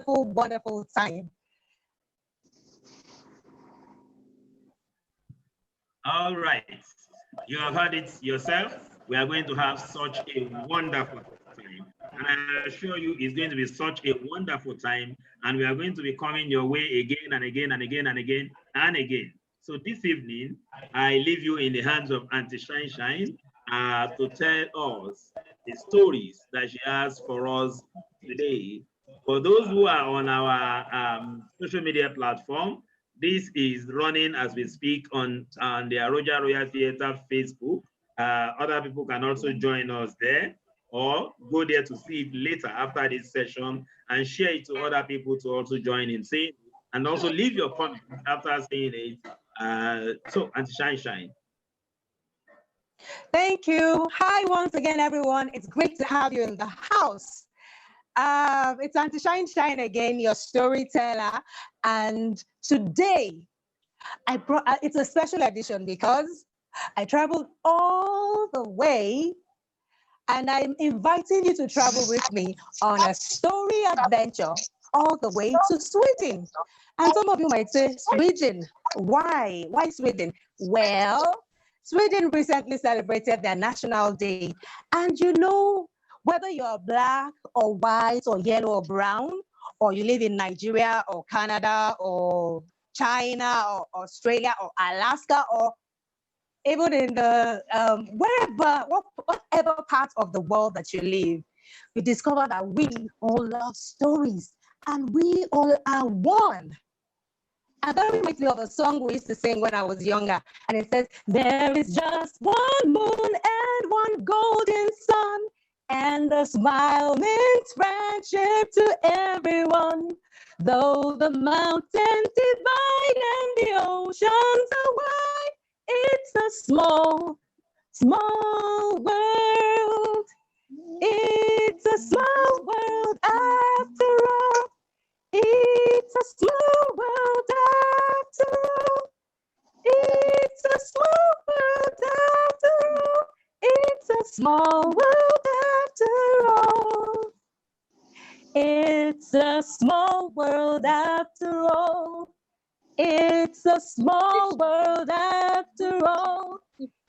wonderful, wonderful time. All right. You have heard it yourself. We are going to have such a wonderful time. And I assure you, it's going to be such a wonderful time. And we are going to be coming your way again and again and again and again and again. So this evening, I leave you in the hands of Auntie Shine Shine to tell us the stories that she has for us today. For those who are on our social media platform, this is running as we speak on the Aroja Royal Theatre Facebook. Other people can also join us there or go there to see it later after this session and share it to other people to also join in seeing it, and also leave your comment after seeing it. So, Auntie Shine Shine. Thank you. Hi, once again, everyone. It's great to have you in the house. It's Auntie Shine Shine again, your storyteller. And today, I brought it's a special edition because I traveled all the way and I'm inviting you to travel with me on a story adventure all the way to Sweden. And some of you might say, Sweden, why? Why Sweden? Well, Sweden recently celebrated their National Day. And you know, whether you're black or white or yellow or brown, or you live in Nigeria or Canada or China or Australia or Alaska or even in the whatever part of the world that you live, you discover that we all love stories and we all are one. And that reminds me of a song we used to sing when I was younger. And it says, there is just one moon and one golden sun, and a smile means friendship to everyone. Though the mountains divide and the oceans are wide, it's a small, small world. It's a small world after all. It's a small world after all. It's a small world after all. It's a small world after all. It's a small world after all. It's a small world after all.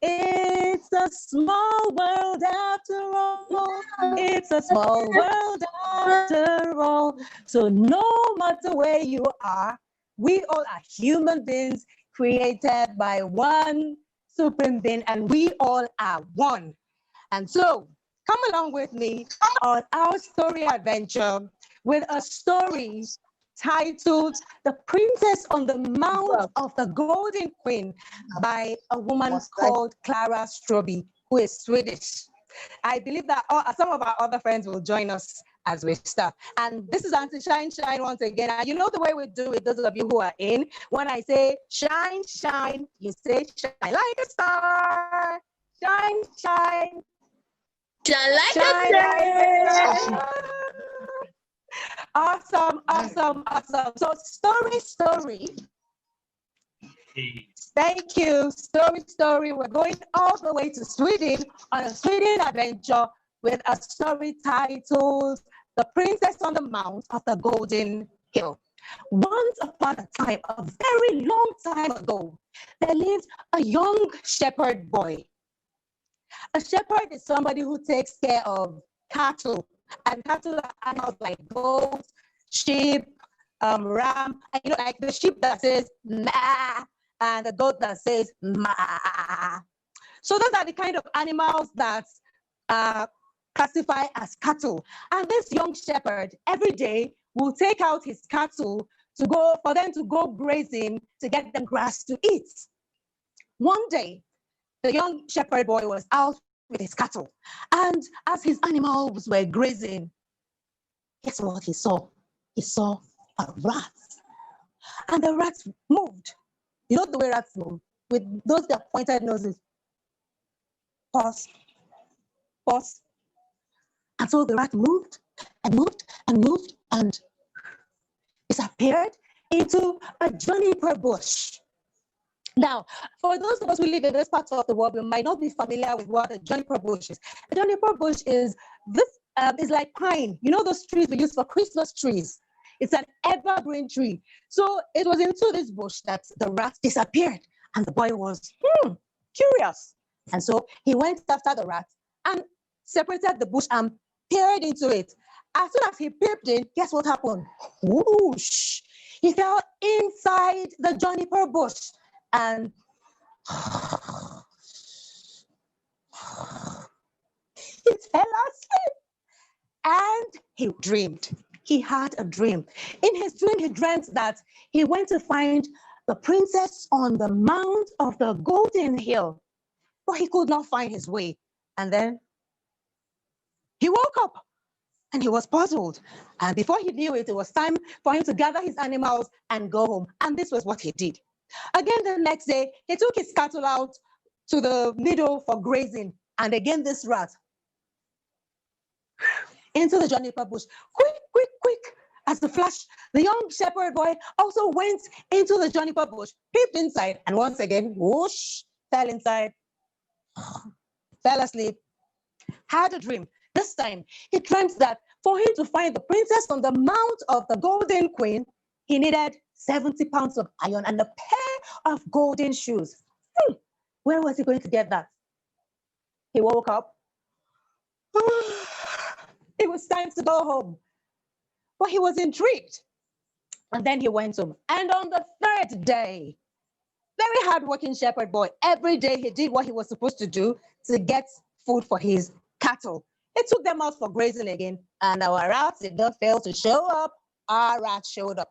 It's a small world after all. It's a small world after all. So no matter where you are, we all are human beings created by one supreme being, and we all are one. And so come along with me on our story adventure with a story titled The Princess on the Mount of the Golden Queen by a woman called Clara Ströby, who is Swedish. I believe that some of our other friends will join us as we start. And this is Auntie Shine Shine once again. And you know the way we do it, those of you who are in, when I say shine, shine, you say shine like a star. Shine, shine. Shine like Shine a star. Awesome, awesome, awesome. So story. Thank you. Story. We're going all the way to Sweden on a Sweden adventure with a story titled The Princess on the Mount of the Golden Hill. Once upon a time, a very long time ago, there lived a young shepherd boy. A shepherd is somebody who takes care of cattle, and cattle are animals like goats, sheep, ram, and you know, like the sheep that says ma, and the goat that says ma. So those are the kind of animals that classify as cattle. And this young shepherd every day will take out his cattle for them to go grazing to get them grass to eat. One day, the young shepherd boy was out with his cattle, and as his animals were grazing, guess what he saw? He saw a rat, and the rat moved. You know the way rats move, with those their pointed noses. Pause. And so the rat moved and moved and moved and disappeared into a juniper bush. Now, for those of us who live in this part of the world, we might not be familiar with what a juniper bush is. A juniper bush is like pine. You know those trees we use for Christmas trees? It's an evergreen tree. So it was into this bush that the rat disappeared. And the boy was curious. And so he went after the rat and separated the bush and peered into it. As soon as he peeped in, guess what happened? Whoosh! He fell inside the juniper bush and he fell asleep. And he dreamed. He had a dream. In his dream, he dreamt that he went to find the princess on the mount of the golden hill, but he could not find his way. And then he woke up and he was puzzled. And before he knew it, it was time for him to gather his animals and go home. And this was what he did. Again, the next day, he took his cattle out to the meadow for grazing. And again, this rat into the juniper bush. Quick, quick, quick. As the flash, the young shepherd boy also went into the juniper bush, peeped inside, and once again, whoosh, fell inside, fell asleep, had a dream. This time, he dreamt that for him to find the princess on the mount of the golden queen, he needed 70 pounds of iron and a pair of golden shoes. Where was he going to get that? He woke up. It was time to go home. But he was intrigued. And then he went home. And on the third day, very hardworking shepherd boy, every day he did what he was supposed to do to get food for his cattle. He took them out for grazing again. And our rat did not fail to show up. Our rat showed up.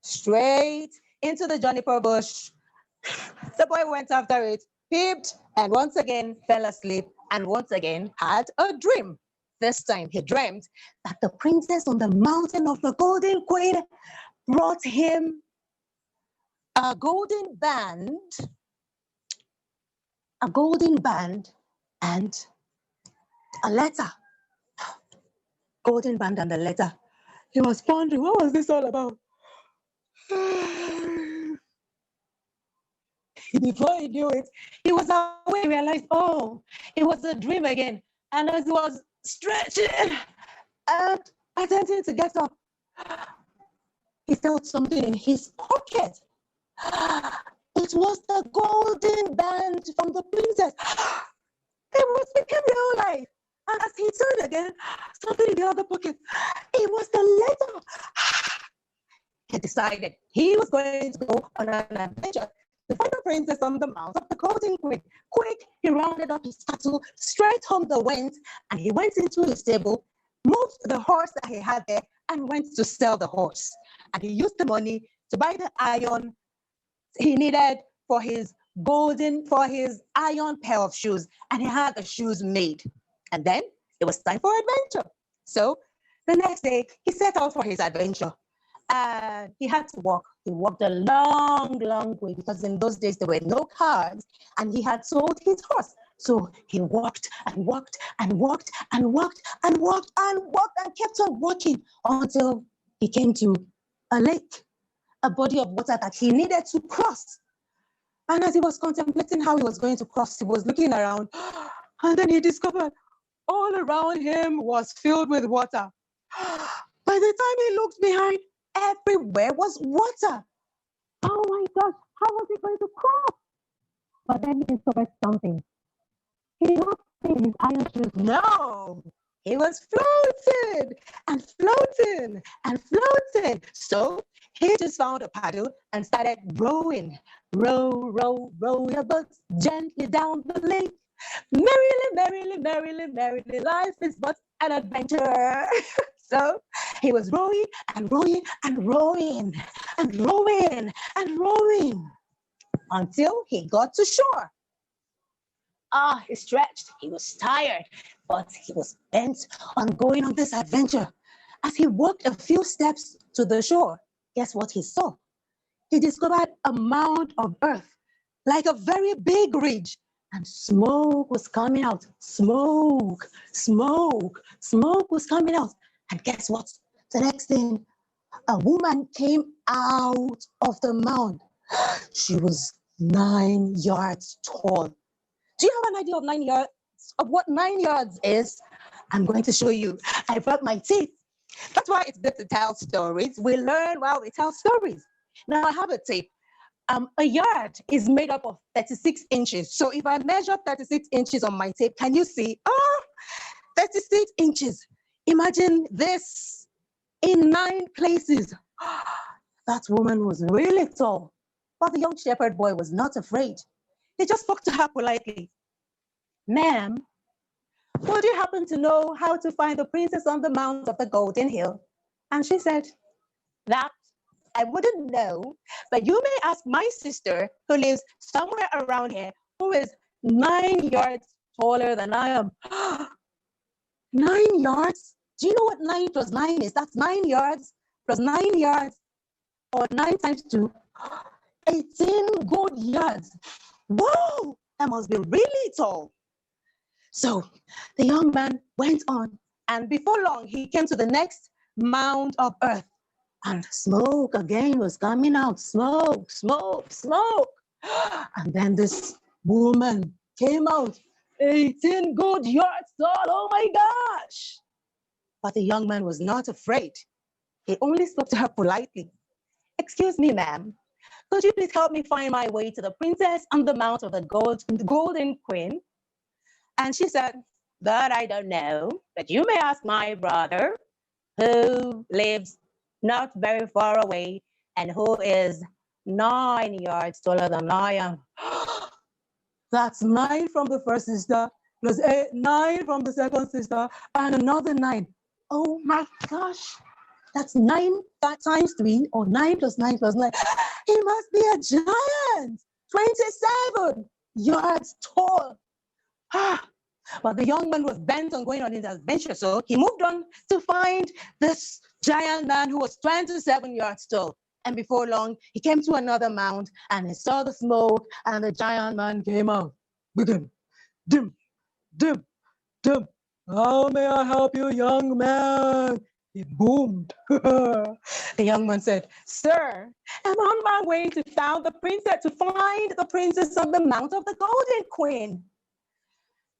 Straight into the juniper bush. The boy went after it, peeped, and once again fell asleep, and once again had a dream. This time he dreamt that the princess on the mountain of the golden queen brought him a golden band and a letter. Golden band and a letter. He was pondering, what was this all about? Before he knew it, he was awake. He realized, oh, it was a dream again. And as he was stretching and attempting to get up, he felt something in his pocket. It was the golden band from the princess. It was became real life. And as he turned again, something in the other pocket. It was the letter. He decided he was going to go on an adventure to find the princess on the mount of the golden queen. Quick, he rounded up his cattle, straight home they went, and he went into his stable, moved the horse that he had there, and went to sell the horse. And he used the money to buy the iron he needed for his iron pair of shoes, and he had the shoes made. And then it was time for adventure. So the next day, he set out for his adventure. And he had to walk. He walked a long, long way because in those days there were no cars, and he had sold his horse. So he walked and walked and walked and walked and walked and walked and kept on walking until he came to a lake, a body of water that he needed to cross. And as he was contemplating how he was going to cross, he was looking around, and then he discovered all around him was filled with water. By the time he looked behind, everywhere was water. Oh my gosh, how was he going to cross? But then he discovered something. He did not see his iron shoes. No, he was floating and floating and floating. So he just found a paddle and started rowing. Row, row, row your boat gently down the lake. Merrily, merrily, merrily, merrily, life is but an adventure. So he was rowing and rowing and rowing and rowing and rowing until he got to shore. He stretched, he was tired, but he was bent on going on this adventure. As he walked a few steps to the shore, guess what he saw? He discovered a mound of earth, like a very big ridge, and smoke was coming out. Smoke, smoke, smoke was coming out. And guess what? The next thing, a woman came out of the mound. She was 9 yards tall. Do you have an idea of 9 yards, of what 9 yards is? I'm going to show you. I brought my teeth That's why it's good to tell stories. We learn while we tell stories. Now I have a tape. A yard is made up of 36 inches. So if I measure 36 inches on my tape, can you see? Oh, 36 inches. Imagine this in 9 places. That woman was really tall, but the young shepherd boy was not afraid. He just spoke to her politely. Ma'am, would you happen to know how to find the princess on the Mount of the Golden Hill? And she said, that I wouldn't know, but you may ask my sister who lives somewhere around here, who is 9 yards taller than I am. 9 yards? Do you know what 9 plus 9 is? That's 9 yards plus 9 yards, or 9 times 2, 18 good yards. Whoa, that must be really tall. So the young man went on, and before long, he came to the next mound of earth. And smoke again was coming out. Smoke, smoke, smoke. And then this woman came out, 18 good yards tall. Oh my gosh. But the young man was not afraid. He only spoke to her politely. Excuse me, ma'am. Could you please help me find my way to the princess on the Mount of the Golden Queen? And she said, that I don't know, but you may ask my brother who lives not very far away and who is 9 yards taller than I am. That's 9 from the first sister, plus 9 from the second sister, and another 9. Oh my gosh. That's 9 times 3, or 9 plus 9 plus 9. He must be a giant. 27 yards tall. But the young man was bent on going on his adventure, so he moved on to find this giant man who was 27 yards tall. And before long, he came to another mound, and he saw the smoke, and the giant man came out. Begin. Dim, dim, dim. How may I help you, young man? He boomed. The young man said, sir, I'm on my way to find the princess on the Mount of the Golden Queen.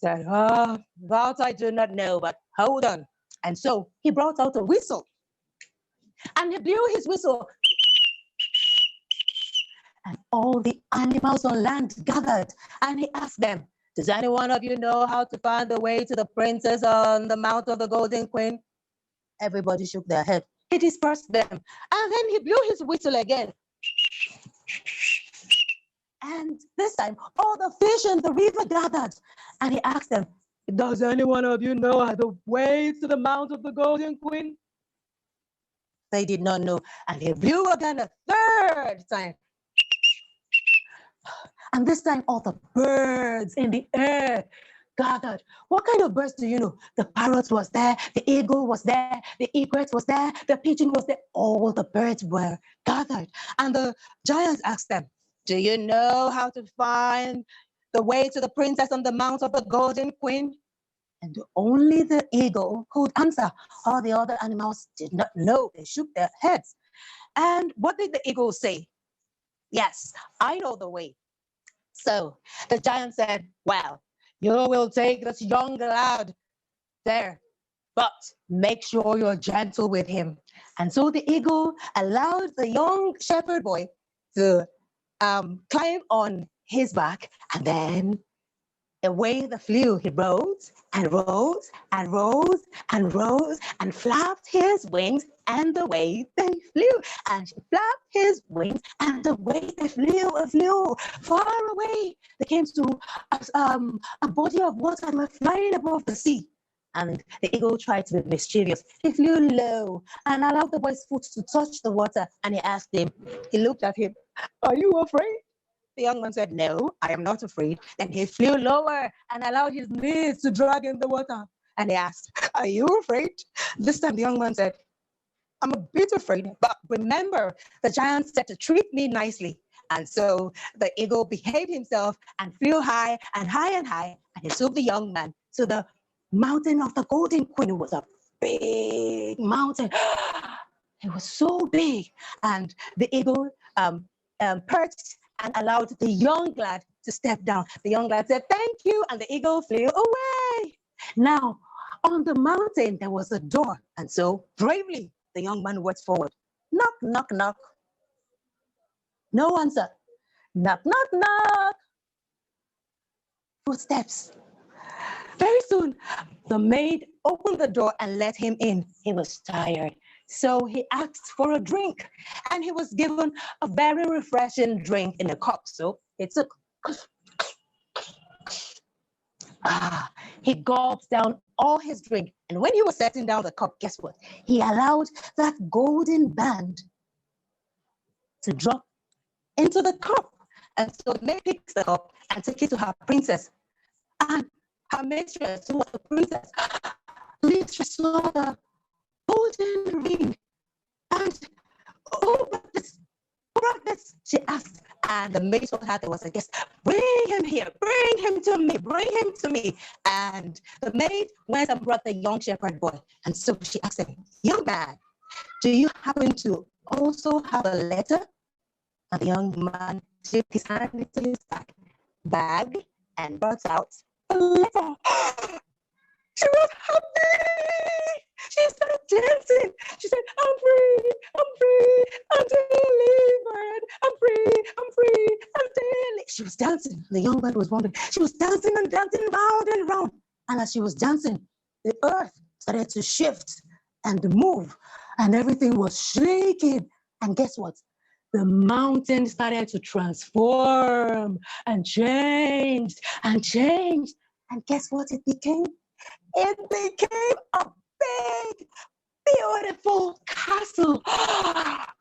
Said, that I do not know, but hold on. And so he brought out a whistle, and he blew his whistle, and all the animals on land gathered, and he asked them, does any one of you know how to find the way to the princess on the Mount of the Golden Queen? Everybody shook their head. He dispersed them, and then he blew his whistle again. And this time, all the fish in the river gathered, and he asked them, does any one of you know the way to the Mount of the Golden Queen? They did not know, and he blew again a third time. And this time, all the birds in the air gathered. What kind of birds do you know? The parrot was there, the eagle was there, the egret was there, the pigeon was there. All the birds were gathered. And the giants asked them, do you know how to find the way to the princess on the Mount of the Golden Queen? And only the eagle could answer. All the other animals did not know. They shook their heads. And what did the eagle say? Yes, I know the way. So the giant said, well, you will take this young lad there, but make sure you're gentle with him. And so the eagle allowed the young shepherd boy to climb on his back, and then away they flew. He rose and rose and rose and rose and flapped his wings, and away they flew. And he flapped his wings, and away they flew far away. They came to a body of water and were flying above the sea. And the eagle tried to be mischievous. He flew low and allowed the boy's foot to touch the water. And he asked him, he looked at him, are you afraid? The young man said, no, I am not afraid. Then he flew lower and allowed his knees to drag in the water. And he asked, are you afraid? This time the young man said, I'm a bit afraid, but remember, the giant said to treat me nicely. And so the eagle behaved himself and flew high and high and high. And he took the young man to the mountain of the Golden Queen. It was a big mountain. It was so big. And the eagle perched and allowed the young lad to step down. The young lad said, thank you. And the eagle flew away. Now, On the mountain, there was a door, and so bravely the young man went forward. Knock, knock, knock. No answer. Knock, knock, knock. Footsteps. Very soon, the maid opened the door and let him in. He was tired, so he asked for a drink, and he was given a very refreshing drink in a cup. So he took. He gulped down all his drink, and when he was setting down the cup, guess what? He allowed that golden band to drop into the cup. And so the maid picks the cup and takes it to her princess. And her mistress, who was the princess, literally saw the golden ring. And oh, brought this, she asked. And the maid told her there was a guest. Bring him here, bring him to me, bring him to me. And the maid went and brought the young shepherd boy. And so she asked him, young man, do you happen to also have a letter? And the young man slipped his hand into his bag and brought out a letter. She was happy. She started dancing. She said, I'm free, I'm delivered, I'm free, I'm delivered. She was dancing. The young man was wondering. She was dancing and dancing round and round. And as she was dancing, the earth started to shift and move, and everything was shaking. And guess what? The mountain started to transform and changed and changed. And guess what it became? It became a big, beautiful castle.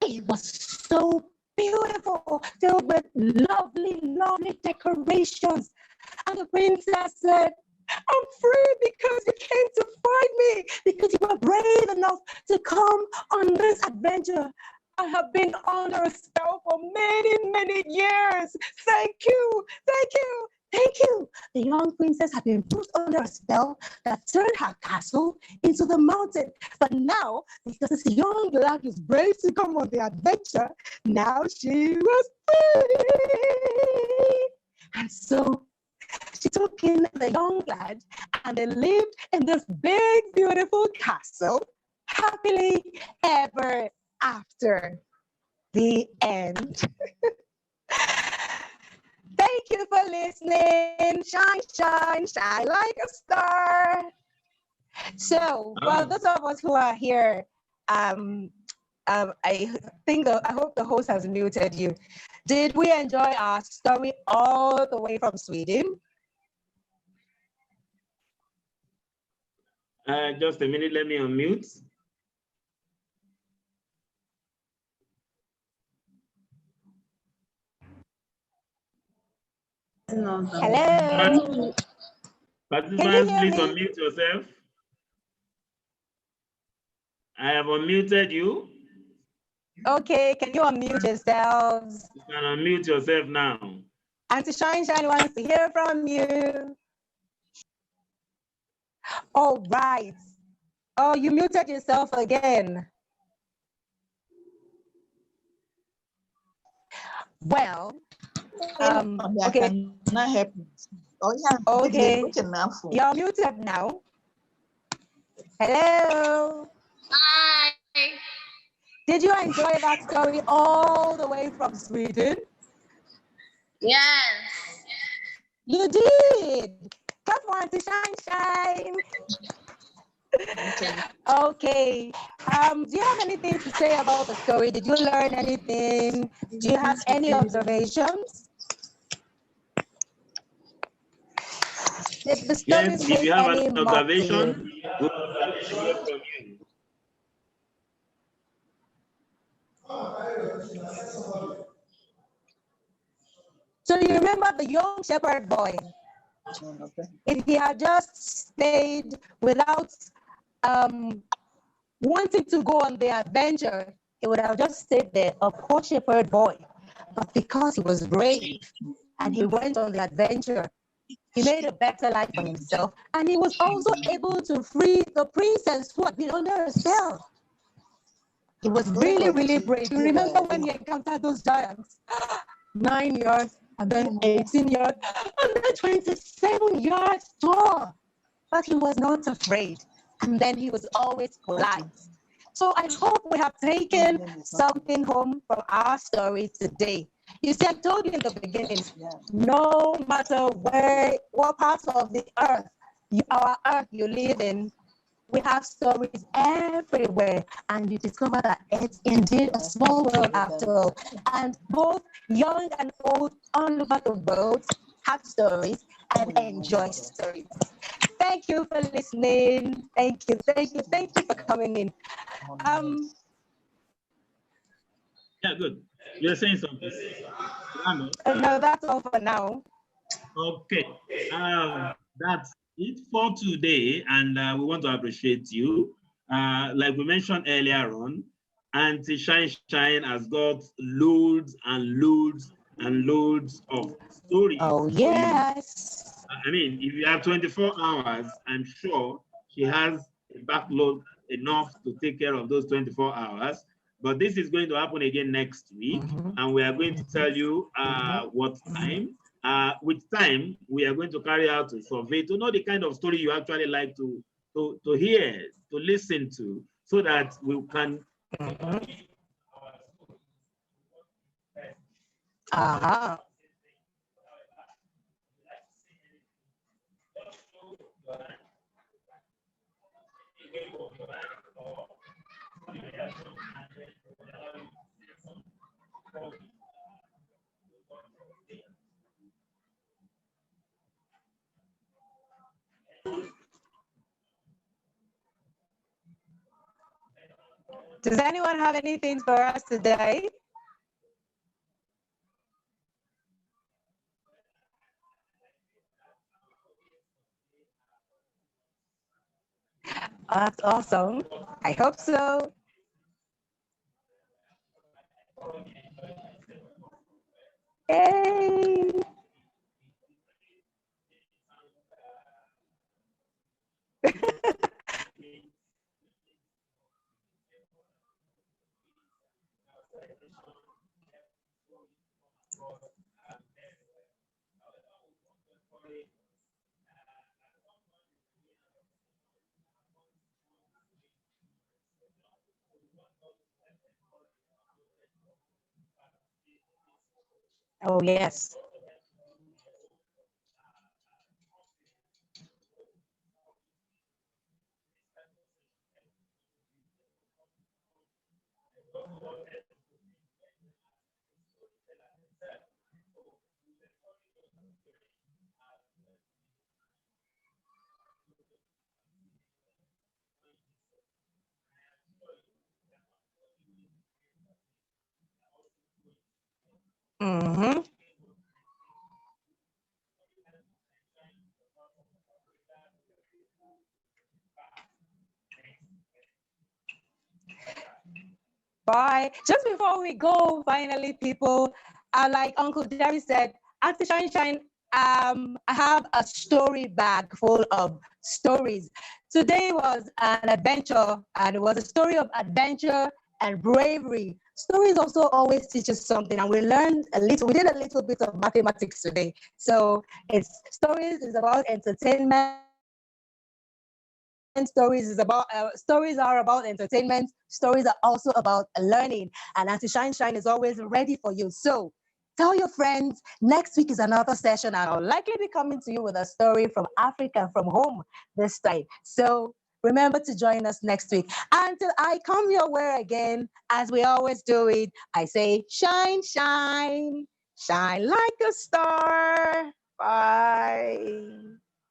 It was so beautiful, filled with lovely, lovely decorations. And the princess said, I'm free because you came to find me, because you were brave enough to come on this adventure. I have been under a spell for many, many years. Thank you, thank you, thank you. The young princess had been put under a spell that turned her castle into the mountain. But now, because this young lad is brave to come on the adventure, now she was free. And so she took in the young lad, and they lived in this big, beautiful castle, happily ever after. The end. Thank you for listening. Shine, shine, shine like a star. So, well, those of us who are here, I hope the host has muted you. Did we enjoy our story all the way from Sweden? Just a minute, let me unmute. Hello. Participants, please unmute yourself. I have unmuted you. Okay, can you unmute yourselves? You can unmute yourself now. Auntie Shine Shine wants to hear from you. All right. Oh, you muted yourself again. Well, okay. Not happy. Oh, yeah. Okay. You're muted now. Hello. Hi. Did you enjoy that story all the way from Sweden? Yes. You did. Come on, to Shine Shine. Okay. Do you have anything to say about the story? Did you learn anything? Do you have any observations? Did the story Yes, if you have an observation, we'll hear from you. So you remember the young shepherd boy? If he had just stayed without wanting to go on the adventure, he would have just stayed there, a poor shepherd boy. But because he was brave and he went on the adventure, he made a better life for himself. And he was also able to free the princess who had been under a spell. He was really, really brave. You remember when he encountered those giants? 9 yards, and then 18 yards, and then 27 yards tall. but he was not afraid. And then he was always polite. So I hope we have taken something home from our story today. You see, I told you in the beginning, no matter what part of the earth, our earth you live in, we have stories everywhere, and you discover that it's indeed a small world after all. And both young and old all over the world have stories and enjoy stories. Thank you for listening. Thank you for coming in. Yeah, good. You're saying something. No, that's all for now. Okay. That's it for today, and we want to appreciate you. Like we mentioned earlier on, Auntie Shine Shine has got loads and loads and loads of stories. Oh, yes. I mean, if you have 24 hours, I'm sure she has a backlog enough to take care of those 24 hours. But this is going to happen again next week, and we are going to tell you what time. With time, we are going to carry out a survey to know the kind of story you actually like to hear, to listen to, so that we can. Does anyone have anything for us today? That's awesome. I hope so. Yay! Oh, yes. Mm-hmm. Bye. Just before we go, finally, people, like Uncle Jerry said, Auntie Shine Shine, I have a story bag full of stories. Today was an adventure, and it was a story of adventure and bravery. Stories also always teach us something, and we learned a little. We did a little bit of mathematics today. So stories is about entertainment. Stories are about entertainment. Stories are also about learning, and Auntie Shine Shine is always ready for you. So tell your friends. Next week is another session, and I'll likely be coming to you with a story from Africa, from home this time. So remember to join us next week. Until I come your way again, as we always do it, I say, shine, shine, shine like a star.